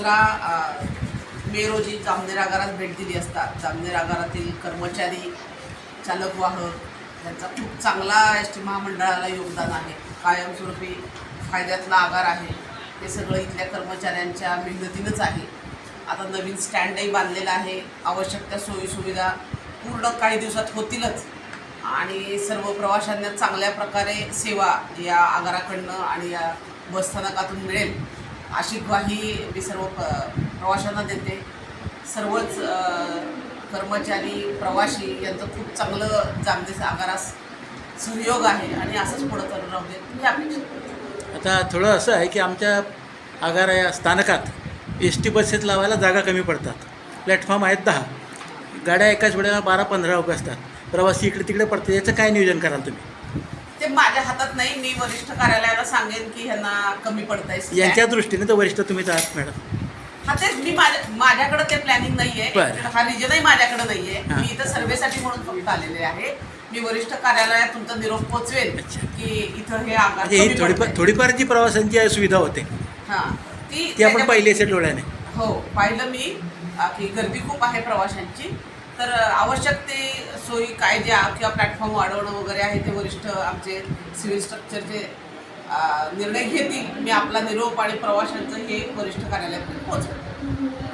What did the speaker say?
15 मे रोजी जामनेर आगारात भेट दिली असता जामनेर आगारातील कर्मचारी, चालक वाहक यांचा खूप चांगला एस टी महामंडळाला योगदान आहे. कायमस्वरूपी फायद्यातला आगार आहे. हे सगळं इथल्या कर्मचाऱ्यांच्या मेहनतीनंच आहे. आता नवीन स्टँडही बांधलेला आहे. आवश्यक त्या सोयीसुविधा पूर्ण काही दिवसात होतीलच आणि सर्व प्रवाशांना चांगल्या प्रकारे सेवा या आगाराकडनं आणि या बसस्थानकातून मिळेल अशी ग्वाही मी सर्व प्रवाशांना देते. सर्वच कर्मचारी, प्रवासी यांचं खूप चांगलं जामनेर आगारास सहयोग आहे आणि असंच पुढं चालू राहू दे ही अपेक्षा करते. आता थोडं असं आहे की आमच्या आगारा या स्थानकात एस टी बसेस लावायला जागा कमी पडतात. प्लॅटफॉर्म आहेत 10, गाड्या एकाच वेळेला 12-15 उभ्या असतात. प्रवासी इकडे तिकडे पडते. याचं काय नियोजन कराल तुम्ही? ते माझ्या हातात नाही. मी वरिष्ठ कार्यालयाला सांगेन की ह्यांना कमी पडतंय. यांच्या दृष्टीने तर वरिष्ठ तुम्हीच आहात मॅडम. हा तेच मी माझ्याकडे ते प्लॅनिंग नाही आहे. बरं. हा रिजनही माझ्याकडे नाही आहे. हां. मी इथं सर्वेसाठी म्हणून फक्त आलेले आहे. मी वरिष्ठ कार्यालयात तुमचा निरोप पोचवेन अच्छा. की इथं हे आगार म्हणजे ही कमी थोडीफार जी प्रवाशांची सुविधा होते हां ती आपण पाहिली असेल डोळ्याने. हो पाहिलं मी की गर्दी खूप आहे प्रवाशांची. तर आवश्यक ते सोयी काय ज्या किंवा प्लॅटफॉर्म वाढवणं वगैरे आहे ते वरिष्ठ आमचे सिव्हिल स्ट्रक्चरचे निर्णय घेतील. मी आपला निरोप आणि प्रवाशांचं हे वरिष्ठ कार्यालयापर्यंत पोहोचवेन.